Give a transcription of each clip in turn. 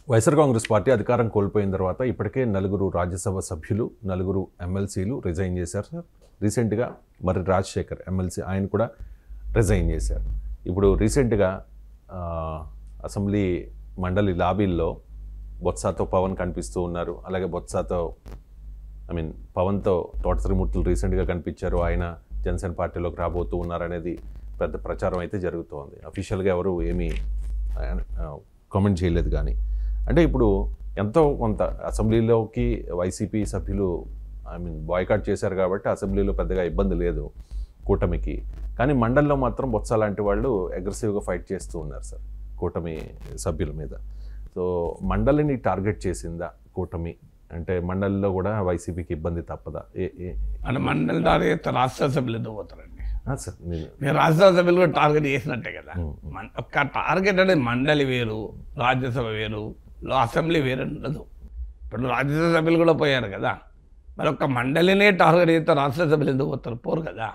YSR Congress party అధికారం కోల్పోయిన తర్వాత ఇప్పటికే 4 రాజ్యసభ సభ్యులు, 4 ఎమ్మెల్సీలు రిజైన్ చేశారు సార్. రీసెంట్గా మరి రాజశేఖర్ ఎమ్మెల్సీ ఆయన కూడా రిజైన్ చేశారు. ఇప్పుడు రీసెంట్గా అసెంబ్లీ మండలి లాబీల్లో బొత్సతో పవన్ కనిపిస్తూ ఉన్నారు. అలాగే బొత్సతో పవన్తో తోట త్రిమూర్తులు రీసెంట్గా కనిపించారు. ఆయన జనసేన పార్టీలోకి రాబోతూ ఉన్నారనేది పెద్ద ప్రచారం అయితే జరుగుతోంది. అఫీషియల్గా ఎవరు ఏమీ కామెంట్ చేయలేదు. కానీ అంటే ఇప్పుడు ఎంతో కొంత అసెంబ్లీలోకి వైసీపీ సభ్యులు బాయ్కాట్ చేశారు కాబట్టి అసెంబ్లీలో పెద్దగా ఇబ్బంది లేదు కూటమికి. కానీ మండలిలో మాత్రం బొత్స లాంటి వాళ్ళు అగ్రెసివ్గా ఫైట్ చేస్తూ ఉన్నారు సార్ కూటమి సభ్యుల మీద. సో మండలిని టార్గెట్ చేసిందా కూటమి? అంటే మండలిలో కూడా వైసీపీకి ఇబ్బంది తప్పదా? అంటే మండలి టార్గెట్ రాష్ట్ర సభ్యులు ఎందుకు పోతారండి సార్? మీరు రాష్ట్ర సభ్యులు కూడా టార్గెట్ చేసినట్టే కదా. ఒక్క టార్గెట్ అనేది మండలి వేరు, రాజ్యసభ వేరు, అసెంబ్లీ వేరు ఉండదు. ఇప్పుడు రాజ్యసభ సభ్యులు కూడా పోయారు కదా. మరి ఒక్క మండలినే టార్గెట్ చేస్తే రాష్ట్ర సభ్యులు ఎందుకు పోతారు? పోరు కదా.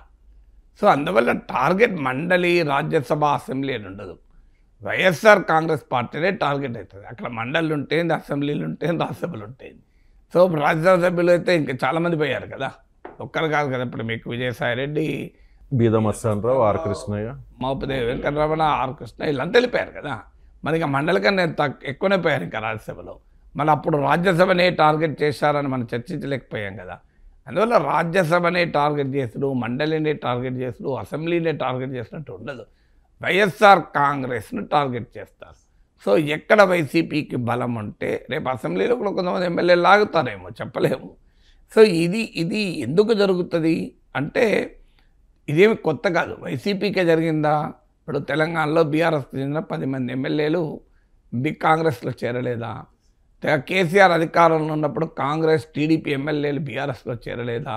సో అందువల్ల టార్గెట్ మండలి, రాజ్యసభ, అసెంబ్లీ అని ఉండదు. వైఎస్ఆర్ కాంగ్రెస్ పార్టీనే టార్గెట్ అవుతుంది. అక్కడ మండలి ఉంటేంది, అసెంబ్లీలు ఉంటేంది, రాజ్యసభలు ఉంటాయింది. సో రాజ్యసభ సభ్యులు అయితే ఇంకా చాలామంది పోయారు కదా, ఒక్కరు కాదు కదా. ఇప్పుడు మీకు విజయసాయిరెడ్డి, బీదమస్తానరావు, ఆర్ కృష్ణయ్య, మోపదేవి వెంకటరమణ, ఆర్ కృష్ణ వీళ్ళంతా వెళ్ళిపోయారు కదా. మరి ఇంకా మండలి కన్నా ఎక్కువనే పోయారు ఇంకా రాజ్యసభలో. మళ్ళీ అప్పుడు రాజ్యసభనే టార్గెట్ చేశారని మనం చర్చించలేకపోయాం కదా. అందువల్ల రాజ్యసభనే టార్గెట్ చేసుడు, మండలినే టార్గెట్ చేసుడు, అసెంబ్లీనే టార్గెట్ చేసినట్టు ఉండదు. వైఎస్ఆర్ కాంగ్రెస్ను టార్గెట్ చేస్తారు. సో ఎక్కడ వైసీపీకి బలం ఉంటే రేపు అసెంబ్లీలో కూడా కొంతమంది ఎమ్మెల్యేలు లాగుతారేమో చెప్పలేము. సో ఇది ఎందుకు జరుగుతుంది అంటే ఇదేమి కొత్త కాదు, వైసీపీకే జరిగిందా? ఇప్పుడు తెలంగాణలో బీఆర్ఎస్కి చెందిన 10 మంది ఎమ్మెల్యేలు కాంగ్రెస్లో చేరలేదా? కేసీఆర్ అధికారంలో ఉన్నప్పుడు కాంగ్రెస్, టీడీపీ ఎమ్మెల్యేలు బీఆర్ఎస్లో చేరలేదా?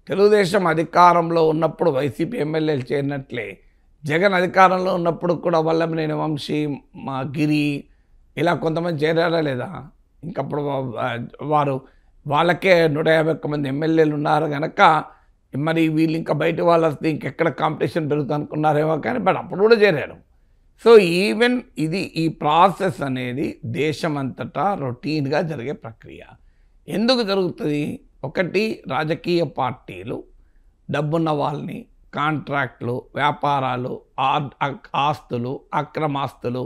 తెలుగుదేశం అధికారంలో ఉన్నప్పుడు వైసీపీ ఎమ్మెల్యేలు చేరినట్లే జగన్ అధికారంలో ఉన్నప్పుడు కూడా వల్లభనేని వంశీ, మా గిరి ఇలా కొంతమంది చేరారా లేదా? ఇంకప్పుడు వాళ్ళకే 151 మంది ఎమ్మెల్యేలు ఉన్నారు కనుక మరి వీళ్ళు ఇంకా బయట వాళ్ళు వస్తే ఇంకెక్కడ కాంపిటీషన్ పెరుగుతుంది అనుకున్నారేమో. కానీ బట్ అప్పుడు కూడా చేరారు. సో ఈవెన్ ఈ ప్రాసెస్ అనేది దేశమంతటా రొటీన్గా జరిగే ప్రక్రియ. ఎందుకు జరుగుతుంది? ఒకటి, రాజకీయ పార్టీలు డబ్బున్న వాళ్ళని, కాంట్రాక్ట్లు, వ్యాపారాలు, ఆస్తులు, అక్రమాస్తులు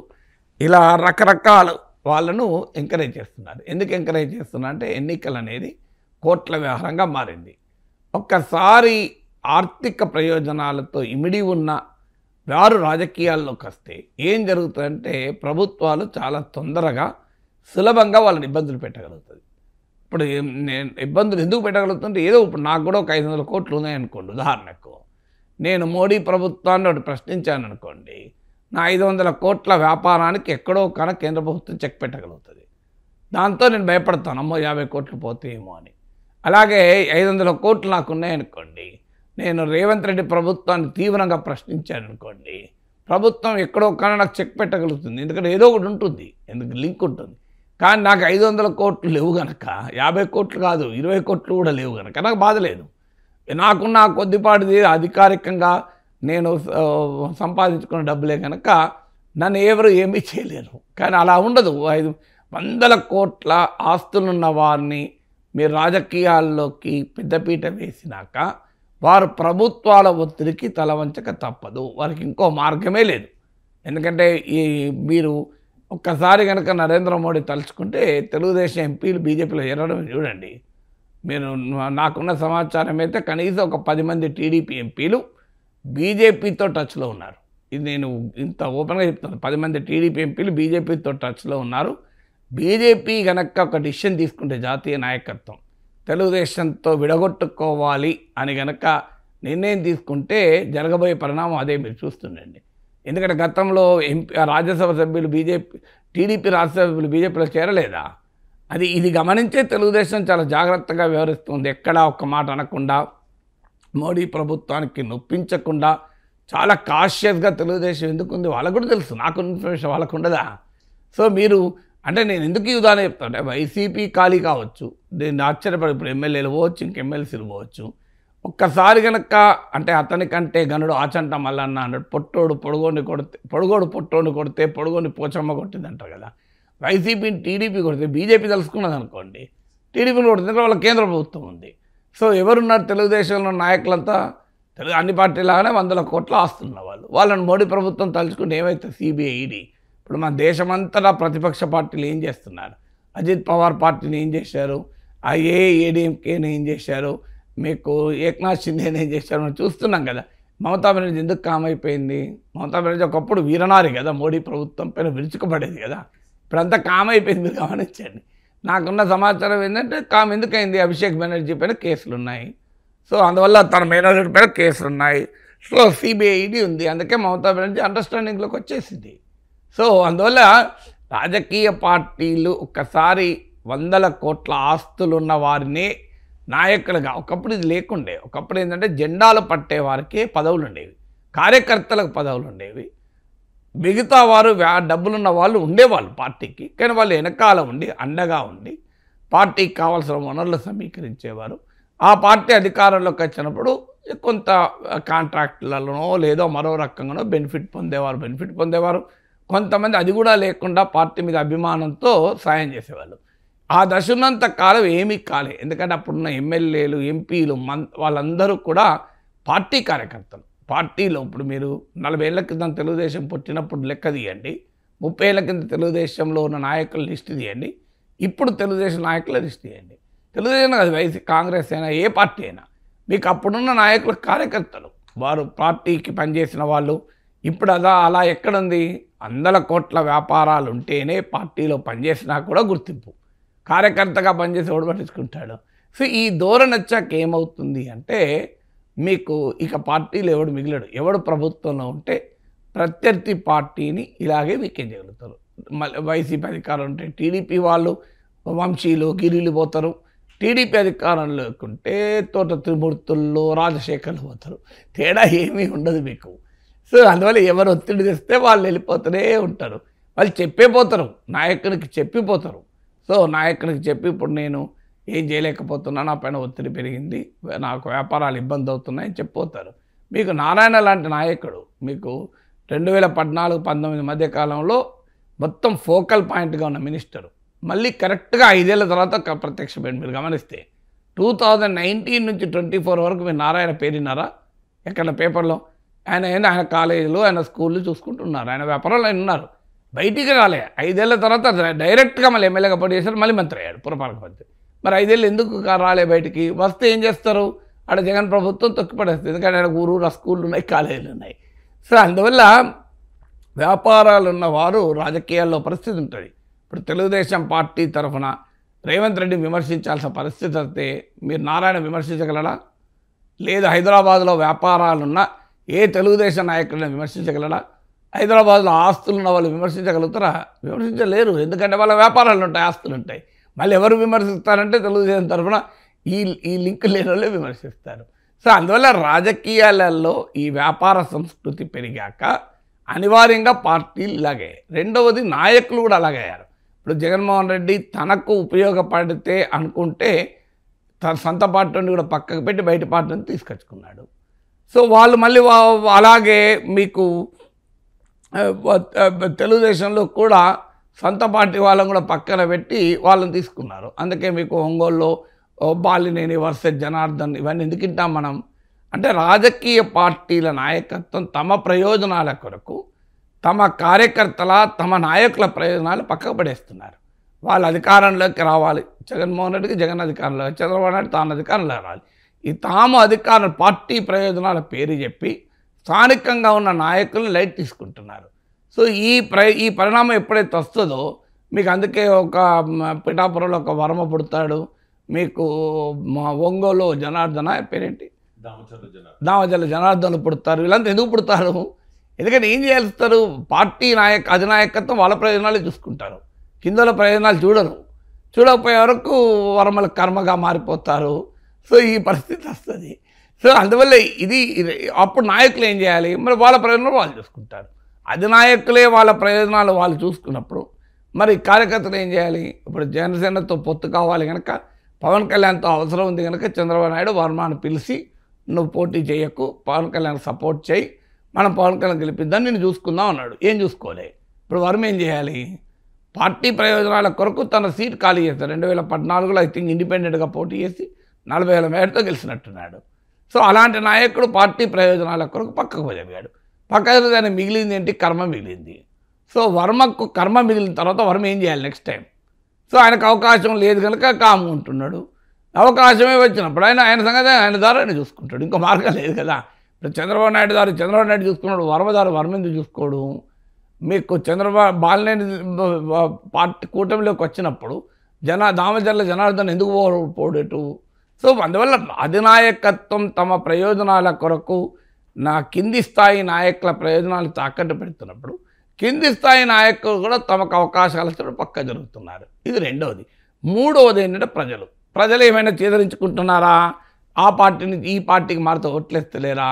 ఇలా రకరకాల వాళ్ళను ఎంకరేజ్ చేస్తున్నారు. ఎందుకు ఎంకరేజ్ చేస్తున్నారు అంటే ఎన్నికలు అనేది కోట్ల వ్యవహారంగా మారింది. ఒక్కసారి ఆర్థిక ప్రయోజనాలతో ఇమిడి ఉన్న వారు రాజకీయాల్లోకి వస్తే ఏం జరుగుతుందంటే ప్రభుత్వాలు చాలా తొందరగా సులభంగా వాళ్ళని ఇబ్బందులు పెట్టగలుగుతుంది. ఇప్పుడు నేను ఇబ్బందులు ఎందుకు పెట్టగలుగుతుంటే ఏదో ఇప్పుడు నాకు కూడా ఒక 500 కోట్లు ఉన్నాయనుకోండి, ఉదాహరణకు నేను మోడీ ప్రభుత్వాన్ని ఒకటి ప్రశ్నించాను అనుకోండి, నా 500 కోట్ల వ్యాపారానికి ఎక్కడో కనుక కేంద్ర ప్రభుత్వం చెక్ పెట్టగలుగుతుంది. దాంతో నేను భయపడతాను, అమ్మో 50 కోట్లు పోతాయేమో అని. అలాగే 500 కోట్లు నాకు ఉన్నాయనుకోండి, నేను రేవంత్ రెడ్డి ప్రభుత్వాన్ని తీవ్రంగా ప్రశ్నించాను అనుకోండి, ప్రభుత్వం ఎక్కడో కానీ నాకు చెక్ పెట్టగలుగుతుంది. ఎందుకంటే ఏదో ఒకటి ఉంటుంది, ఎందుకు లింక్ ఉంటుంది. కానీ నాకు 500 కోట్లు లేవు కనుక, 50 కోట్లు కాదు 20 కోట్లు కూడా లేవు కనుక నాకు బాధ లేదు. నాకున్న కొద్దిపాటిది అధికారికంగా నేను సంపాదించుకున్న డబ్బులే కనుక నన్ను ఎవరు ఏమీ చేయలేరు. కానీ అలా ఉండదు. 500 కోట్ల ఆస్తులున్న వారిని మీరు రాజకీయాల్లోకి పెద్దపీట వేసినాక వారు ప్రభుత్వాల ఒత్తిడికి తలవంచక తప్పదు. వారికి ఇంకో మార్గమే లేదు. ఎందుకంటే మీరు ఒక్కసారి కనుక నరేంద్ర మోడీ తలుచుకుంటే తెలుగుదేశం ఎంపీలు బీజేపీలో చేరడం చూడండి. మీరు నాకున్న సమాచారం అయితే కనీసం ఒక 10 మంది టీడీపీ ఎంపీలు బీజేపీతో టచ్లో ఉన్నారు. ఇది నేను ఇంత ఓపెన్గా చెప్తాను. 10 మంది టీడీపీ ఎంపీలు బీజేపీతో టచ్లో ఉన్నారు. బీజేపీ కనుక ఒక డిసిషన్ తీసుకుంటే జాతీయ నాయకత్వం తెలుగుదేశంతో విడగొట్టుకోవాలి అని కనుక నిర్ణయం తీసుకుంటే జరగబోయే పరిణామం అదే మీరు చూస్తుండండి. ఎందుకంటే గతంలో రాజ్యసభ సభ్యులు టీడీపీ రాజ్యసభ సభ్యులు బీజేపీలో చేరలేదా? ఇది గమనించే తెలుగుదేశం చాలా జాగ్రత్తగా వ్యవహరిస్తుంది. ఎక్కడా ఒక్క మాట అనకుండా, మోడీ ప్రభుత్వానికి నొప్పించకుండా చాలా కాషియస్గా తెలుగుదేశం ఎందుకుంది వాళ్ళకు కూడా తెలుసు. నాకు ఇన్ఫర్మేషన్ వాళ్ళకు ఉండదా? సో మీరు అంటే నేను ఎందుకు ఈ ఉదాహరణ చెప్తాను అంటే వైసీపీ ఖాళీ కావచ్చు, దీన్ని ఆశ్చర్యపడి ఇప్పుడు ఎమ్మెల్యేలు పోవచ్చు, ఇంక ఎమ్మెల్సీలు పోవచ్చు. ఒక్కసారి కనుక అంటే అతనికంటే గనుడు ఆచంట మల్లన్న అన్నాడు, పొట్టోడు పొడుగోని కొడితే పొడుగోడు పొట్టోని కొడితే పొడుగోని పోచమ్మ కొట్టింది అంటారు కదా. వైసీపీని టీడీపీ కొడితే బీజేపీ తెలుసుకున్నది అనుకోండి, టీడీపీని కొడితే వాళ్ళ కేంద్ర ప్రభుత్వం ఉంది. సో ఎవరున్నారు తెలుగుదేశంలో నాయకులంతా అన్ని పార్టీలాగానే 100 కోట్ల ఆస్తున్న వాళ్ళని మోడీ ప్రభుత్వం తలుచుకుంటే ఏమైతే సిబిఐ ఈడీ ఇప్పుడు మన దేశమంతటా ప్రతిపక్ష పార్టీలు ఏం చేస్తున్నారు, అజిత్ పవార్ పార్టీని ఏం చేశారు, ఏడీఎంకేని ఏం చేశారు, మీకు ఏక్నాథ్ షిందేని ఏం చేశారు మనం చూస్తున్నాం కదా. మమతా బెనర్జీ ఎందుకు కామ్ అయిపోయింది? మమతా బెనర్జీ ఒకప్పుడు వీరనారి కదా, మోడీ ప్రభుత్వం పైన విరుచుకుపడేది కదా, ఇప్పుడంతా కామ్ అయిపోయింది. మీరు గమనించండి. నాకున్న సమాచారం ఏంటంటే కామ్ ఎందుకైంది, అభిషేక్ బెనర్జీ పైన కేసులు ఉన్నాయి, సో అందువల్ల తన మేనేజర్ పైన కేసులు ఉన్నాయి, సో సిబిఐ ఈడీ ఉంది, అందుకే మమతా బెనర్జీ అండర్స్టాండింగ్లోకి వచ్చేసింది. సో అందువల్ల రాజకీయ పార్టీలు ఒక్కసారి 100 కోట్ల ఆస్తులు ఉన్న వారిని నాయకులుగా, ఒకప్పుడు ఇది లేకుండే, ఒకప్పుడు ఏంటంటే జెండాలు పట్టే వారికి పదవులు ఉండేవి, కార్యకర్తలకు పదవులు ఉండేవి, మిగతా వారు డబ్బులున్న వాళ్ళు ఉండేవాళ్ళు పార్టీకి, కానీ వాళ్ళు వెనకాల ఉండి అండగా ఉండి పార్టీకి కావాల్సిన వనరులు సమీకరించేవారు. ఆ పార్టీ అధికారంలోకి వచ్చినప్పుడు కొంత కాంట్రాక్టులలోనో లేదో మరో రకంగానో బెనిఫిట్ పొందేవారు. కొంతమంది అది కూడా లేకుండా పార్టీ మీద అభిమానంతో సాయం చేసేవాళ్ళు. ఆ దశ ఉన్నంత కాలం ఏమీ కాలే, ఎందుకంటే అప్పుడున్న ఎమ్మెల్యేలు, ఎంపీలు, వాళ్ళందరూ కూడా పార్టీ కార్యకర్తలు. పార్టీలో ఇప్పుడు మీరు 40 ఏళ్ల క్రితం తెలుగుదేశం పుట్టినప్పుడు లెక్క తీయండి, 30 ఏళ్ల కింద తెలుగుదేశంలో ఉన్న నాయకుల లిస్ట్ తీయండి, ఇప్పుడు తెలుగుదేశం నాయకుల లిస్ట్ తీయండి. తెలుగుదేశం కాదు, కాంగ్రెస్ అయినా ఏ పార్టీ అయినా మీకు అప్పుడున్న నాయకుల కార్యకర్తలు, వారు పార్టీకి పనిచేసిన వాళ్ళు. ఇప్పుడు అలా ఎక్కడుంది? 100 కోట్ల వ్యాపారాలు ఉంటేనే పార్టీలో పనిచేసినా కూడా గుర్తింపు, కార్యకర్తగా పనిచేసి ఎవడు పట్టించుకుంటాడు. సో ఈ ధోరణి వచ్చాక ఏమవుతుంది అంటే మీకు ఇక పార్టీలు ఎవడు మిగిలడు. ఎవడు ప్రభుత్వంలో ఉంటే ప్రత్యర్థి పార్టీని ఇలాగే వీకెన్ చేయగలుగుతారు. వైసీపీ అధికారం ఉంటే టీడీపీ వాళ్ళు వంశీలు గిరిలు పోతారు, టీడీపీ అధికారంలో ఉంటే తోట త్రిమూర్తుల్లో రాజశేఖర్లు పోతారు, తేడా ఏమీ ఉండదు మీకు. సో అందువల్ల ఎవరు ఒత్తిడి తెస్తే వాళ్ళు వెళ్ళిపోతూనే ఉంటారు, వాళ్ళు చెప్పిపోతారు, నాయకునికి చెప్పిపోతారు. సో నాయకునికి చెప్పి ఇప్పుడు నేను ఏం చేయలేకపోతున్నా, నా పైన ఒత్తిడి పెరిగింది, నాకు వ్యాపారాలు ఇబ్బంది అవుతున్నాయి అని చెప్పిపోతారు. మీకు నారాయణ లాంటి నాయకుడు మీకు 2014-19 మధ్య కాలంలో మొత్తం ఫోకల్ పాయింట్గా ఉన్న మినిస్టరు మళ్ళీ కరెక్ట్గా 5 ఏళ్ల తర్వాత ప్రత్యక్షమైంది. మీరు గమనిస్తే 2019 నుంచి 24 వరకు మీరు నారాయణ పేరున్నారా ఎక్కడ పేపర్లో? ఆయన కాలేజీలు, ఆయన స్కూళ్ళు చూసుకుంటున్నారు, ఆయన వ్యాపారాలు ఆయన ఉన్నారు, బయటికి రాలే. 5 ఏళ్ల తర్వాత డైరెక్ట్గా మళ్ళీ ఎమ్మెల్యేగా పోటీ చేశారు, మళ్ళీ మంత్రి అయ్యాడు, పురపాలక మంత్రి. మరి 5 ఏళ్ళు ఎందుకు రాలే బయటికి? వస్తే ఏం చేస్తారు? ఆడ జగన్ ప్రభుత్వం తొక్కిపడేస్తుంది, ఎందుకంటే ఆయన ఊరూరు స్కూళ్ళు ఉన్నాయి, కాలేజీలు ఉన్నాయి. సో అందువల్ల వ్యాపారాలు ఉన్నవారు రాజకీయాల్లో పరిస్థితి ఉంటుంది. ఇప్పుడు తెలుగుదేశం పార్టీ తరఫున రేవంత్ రెడ్డి విమర్శించాల్సిన పరిస్థితి వస్తే మీరు నారాయణ విమర్శించగలరా? లేదు హైదరాబాద్లో వ్యాపారాలున్న ఏ తెలుగుదేశం నాయకుడిని విమర్శించగలరా? హైదరాబాద్లో ఆస్తులు ఉన్న వాళ్ళు విమర్శించగలుగుతారా? విమర్శించలేరు, ఎందుకంటే వాళ్ళ వ్యాపారాలు ఉంటాయి, ఆస్తులు ఉంటాయి. మళ్ళీ ఎవరు విమర్శిస్తారంటే తెలుగుదేశం తరఫున ఈ లింక్ లేని వాళ్ళే విమర్శిస్తారు. సో అందువల్ల రాజకీయాలలో ఈ వ్యాపార సంస్కృతి పెరిగాక అనివార్యంగా పార్టీలు ఇలాగే. రెండవది నాయకులు కూడా అలాగే అయ్యారు. ఇప్పుడు జగన్మోహన్ రెడ్డి తనకు ఉపయోగపడితే అనుకుంటే తన సొంత పార్టీని కూడా పక్కకు పెట్టి బయట పార్టీని తీసుకొచ్చుకున్నాడు. సో వాళ్ళు మళ్ళీ అలాగే మీకు తెలుగుదేశంలో కూడా సొంత పార్టీ వాళ్ళని కూడా పక్కన పెట్టి వాళ్ళని తీసుకున్నారు. అందుకే మీకు ఒంగోలులో బాలినేని వర్సెస్ జనార్దన్ ఇవన్నీ ఎందుకు వింటాం మనం అంటే రాజకీయ పార్టీల నాయకత్వం తమ ప్రయోజనాల కొరకు తమ కార్యకర్తల తమ నాయకుల ప్రయోజనాలు పక్కకు పడేస్తున్నారు. వాళ్ళు అధికారంలోకి రావాలి, జగన్మోహన్ రెడ్డికి జగన్ అధికారంలో, చంద్రబాబు నాయుడు తాను అధికారంలో రావాలి. ఈ తాము అధికారం పార్టీ ప్రయోజనాల పేరు చెప్పి స్థానికంగా ఉన్న నాయకులను లైట్ తీసుకుంటున్నారు. సో ఈ పరిణామం ఎప్పుడైతే వస్తుందో మీకు అందుకే ఒక పిఠాపురంలో ఒక వర్మ పుడతాడు, మీకు ఒంగోలు జనార్దన పేరేంటి దామచర్ల జనార్దన్లు పుడతారు. వీళ్ళంతా ఎందుకు పుడతారు? ఎందుకంటే ఏం చేస్తారు? పార్టీ అధినాయకత్వం వాళ్ళ ప్రయోజనాలే చూసుకుంటారు, కిందల ప్రయోజనాలు చూడకపోయే వరకు వర్మల కర్మగా మారిపోతారు. సో ఈ పరిస్థితి వస్తుంది. సో అందువల్ల అప్పుడు నాయకులు ఏం చేయాలి? మరి వాళ్ళ ప్రయోజనాలు వాళ్ళు చూసుకుంటారు, అధినాయకులే వాళ్ళ ప్రయోజనాలు వాళ్ళు చూసుకున్నప్పుడు మరి కార్యకర్తలు ఏం చేయాలి? ఇప్పుడు జనసేనతో పొత్తు కావాలి కనుక, పవన్ కళ్యాణ్తో అవసరం ఉంది కనుక చంద్రబాబు నాయుడు వర్మను పిలిచి నువ్వు పోటీ చేయకు, పవన్ కళ్యాణ్ సపోర్ట్ చేయి, మనం పవన్ కళ్యాణ్ గెలిపిద్దాం, నేను చూసుకుందాం అన్నాడు. ఏం చూసుకోలే. ఇప్పుడు వర్మ ఏం చేయాలి? పార్టీ ప్రయోజనాల కొరకు తన సీట్ ఖాళీ చేశారు. 2014లో ఐ థింక్ ఇండిపెండెంట్గా పోటీ చేసి 40,000 మేరతో గెలిచినట్టున్నాడు. సో అలాంటి నాయకుడు పార్టీ ప్రయోజనాల కొరకు పక్కకు జరిగాడు. పక్కకు దాన్ని మిగిలింది ఏంటి? కర్మ మిగిలింది. సో వర్మకు కర్మ మిగిలిన తర్వాత వర్మ ఏం చేయాలి నెక్స్ట్ టైం? సో ఆయనకు అవకాశం లేదు కనుక కాము ఉంటున్నాడు. అవకాశమే వచ్చినప్పుడు ఆయన సంగతి ఆయన ద్వారా ఆయన చూసుకుంటాడు. ఇంకో మార్గం లేదు కదా. ఇప్పుడు చంద్రబాబు నాయుడు చూసుకున్నాడు, వర్మ ఎందుకు చూసుకోడు? మీకు బాలినేని పార్టీ కూటమిలోకి వచ్చినప్పుడు దామచర్ల జనార్దన్ ఎందుకు పోడేటు? సో అందువల్ల అధినాయకత్వం తమ ప్రయోజనాల కొరకు కింది స్థాయి నాయకుల ప్రయోజనాలు తాకట్టు పెడుతున్నప్పుడు కింది స్థాయి నాయకులు కూడా తమకు అవకాశాలు ఇచ్చిన పక్క జరుగుతున్నారు. ఇది రెండవది. మూడవది ఏంటంటే ప్రజలు ఏమైనా చేదరించుకుంటున్నారా? ఆ పార్టీ నుంచి ఈ పార్టీకి మారితే ఓట్లేస్తలేరా?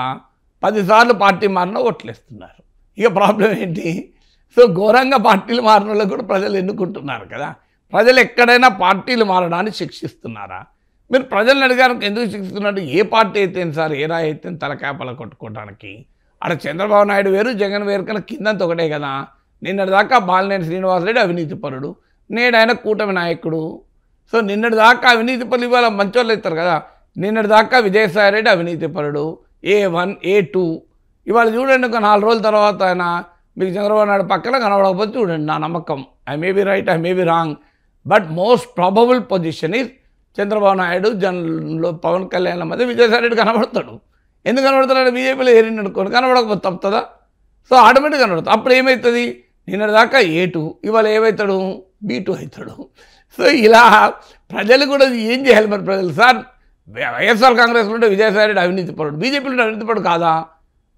10 సార్లు పార్టీ మారినా ఓట్లేస్తున్నారు. ఇక ప్రాబ్లం ఏంటి? సో ఘోరంగా పార్టీలు మారిన వాళ్ళకు కూడా ప్రజలు ఎన్నుకుంటున్నారు కదా. ప్రజలు ఎక్కడైనా పార్టీలు మారడాన్ని శిక్షిస్తున్నారా? మీరు ప్రజలను అడిగారు ఎందుకు శిక్షిస్తున్నట్టు? ఏ పార్టీ అయితే సార్, ఏ రాయి అయితే తలకాపల కొట్టుకోవడానికి? అక్కడ చంద్రబాబు నాయుడు వేరు, జగన్ వేరు, కన్నా కిందంత ఒకటే కదా. నిన్నటిదాకా బాలినేని శ్రీనివాసరెడ్డి అవినీతిపరుడు, నేడు ఆయన కూటమి నాయకుడు. సో నిన్నటిదాకా అవినీతిపరులు ఇవాళ మంచోళ్ళు అవుతారు కదా. నిన్నటిదాకా విజయసాయిరెడ్డి అవినీతిపరుడు, A1 A2. ఇవాళ చూడండి, ఒక 4 రోజుల తర్వాత ఆయన మీకు చంద్రబాబు నాయుడు పక్కన కనబడకపోతే చూడండి, నా నమ్మకం, I may be right, I may be wrong, but most probable position is Chandrababu Naidu Pawan Kalyan మధ్య విజయసాయిరెడ్డి కనబడతాడు. ఎందుకు కనబడతాడు? బీజేపీలో ఏరిని అనుకోండి, కనబడకపోతే తప్పుతుందా? సో ఆటోమేటిక్గా కనబడుతుంది. అప్పుడు ఏమవుతుంది? నిన్నటిదాకా A2, ఇవాళ ఏమవుతాడు? B2 అవుతాడు. సో ఇలా ప్రజలు కూడా ఏం చేయాలి మరి? ప్రజలు సార్, వైఎస్ఆర్ కాంగ్రెస్లో ఉంటే విజయసాయిరెడ్డి అవినీతిపరుడు, బీజేపీలో ఉంటే అవినీతిపరుడు కాదా?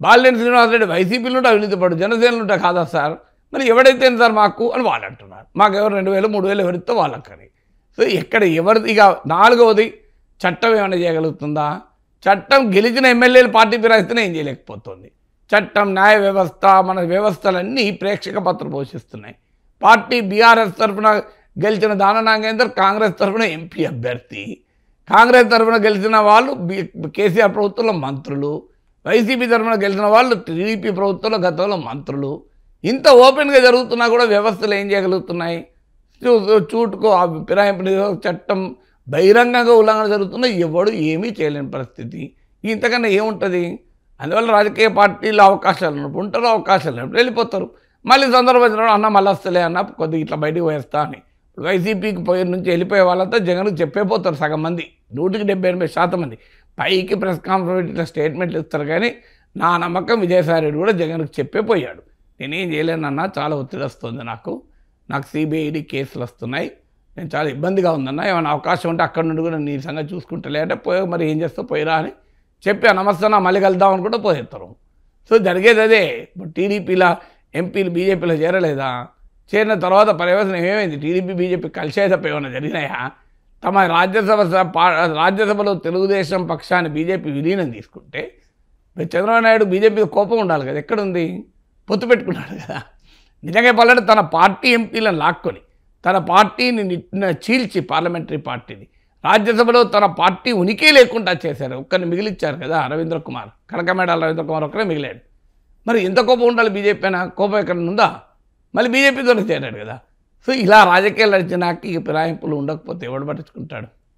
బాలినేని శ్రీనివాసరెడ్డి వైసీపీలో ఉంటే అవినీతిపరుడు, జనసేనలో ఉంటే కాదా సార్? మరి ఎవడైతే సార్ మాకు అని వాళ్ళు అంటున్నారు. మాకు ఎవరు 2,000 3,000 ఎవరితో వాళ్ళకని. సో ఇక్కడ ఎవరిది? ఇక నాలుగవది, చట్టం ఏమైనా చేయగలుగుతుందా? చట్టం గెలిచిన ఎమ్మెల్యేలు పార్టీ ఫిరాయిస్తేనే ఏం చేయలేకపోతుంది. చట్టం, న్యాయ వ్యవస్థ, మన వ్యవస్థలన్నీ ప్రేక్షక పాత్ర పోషిస్తున్నాయి. పార్టీ బీఆర్ఎస్ తరఫున గెలిచిన దాన నాగేందర్ కాంగ్రెస్ తరఫున ఎంపీ అభ్యర్థి, కాంగ్రెస్ తరఫున గెలిచిన వాళ్ళు కేసీఆర్ ప్రభుత్వంలో మంత్రులు, వైసీపీ తరఫున గెలిచిన వాళ్ళు టీడీపీ ప్రభుత్వంలో గతంలో మంత్రులు. ఇంత ఓపెన్గా జరుగుతున్నా కూడా వ్యవస్థలు ఏం చేయగలుగుతున్నాయి? చూటుకో ఆ ఫిరాయింపు చట్టం బహిరంగంగా ఉల్లంఘన జరుగుతున్నా ఎవడు ఏమీ చేయలేని పరిస్థితి. ఇంతకన్నా ఏముంటుంది? అందువల్ల రాజకీయ పార్టీలు అవకాశాలు ఉన్నప్పుడు ఉంటారు, అవకాశాలు ఉన్నప్పుడు వెళ్ళిపోతారు. మళ్ళీ సందర్భం వచ్చినప్పుడు అన్న మళ్ళీ వస్తలే అన్న కొద్దిగా ఇట్లా బయటికి పోయేస్తా అని. ఇప్పుడు వైసీపీకి పోయి నుంచి వెళ్ళిపోయే వాళ్ళంతా జగన్కి చెప్పేపోతారు. సగం మంది, 100-78% మంది పైకి ప్రెస్ కాన్ఫరెన్స్ ఇట్లా స్టేట్మెంట్లు ఇస్తారు. కానీ నా నమ్మకం విజయసాయిరెడ్డి కూడా జగన్కి చెప్పేపోయాడు, నేనేం చేయలేనన్నా, చాలా ఒత్తిడి వస్తుంది నాకు సిబిఐడి కేసులు వస్తున్నాయి, నేను చాలా ఇబ్బందిగా ఉందన్న, ఏమైనా అవకాశం ఉంటే అక్కడ నుండి కూడా నీ సంగతి చూసుకుంటలే అంటే మరి ఏం చేస్తా పోయిరా అని చెప్పి నమస్తే మళ్ళీ కలుద్దాం అనుకుంటే పోయేస్తారు. సో జరిగేది అదే. ఇప్పుడు టీడీపీలో ఎంపీలు బీజేపీలో చేరలేదా? చేరిన తర్వాత పర్యవసనం ఏమైంది? టీడీపీ బీజేపీ కలిసే తప్ప ఏమైనా జరిగినాయా? తమ రాజ్యసభలో తెలుగుదేశం పక్షాన్ని బీజేపీ విలీనం తీసుకుంటే చంద్రబాబు నాయుడు బీజేపీ కోపం ఉండాలి కదా. ఎక్కడుంది? పొత్తు పెట్టుకున్నాడు కదా. నిజంగా చెప్పాలంటే తన పార్టీ ఎంపీలను లాక్కొని తన పార్టీని చీల్చి పార్లమెంటరీ పార్టీని రాజ్యసభలో తన పార్టీ ఉనికి లేకుండా చేశారు. ఒక్కరిని మిగిలిచ్చారు కదా, రవీంద్ర కుమార్, కనకమేడాల రవీంద్ర కుమార్ ఒక్కరే మిగిలాడు. మరి ఎంత కోపం ఉండాలి బీజేపీ అయినా? కోపం ఎక్కడ ఉందా? మళ్ళీ బీజేపీతోనే చేరాడు కదా. సో ఇలా రాజకీయాలు నడిచినాక ఈ ఫిరాయింపులు ఉండకపోతే ఎవడు పట్టించుకుంటాడు?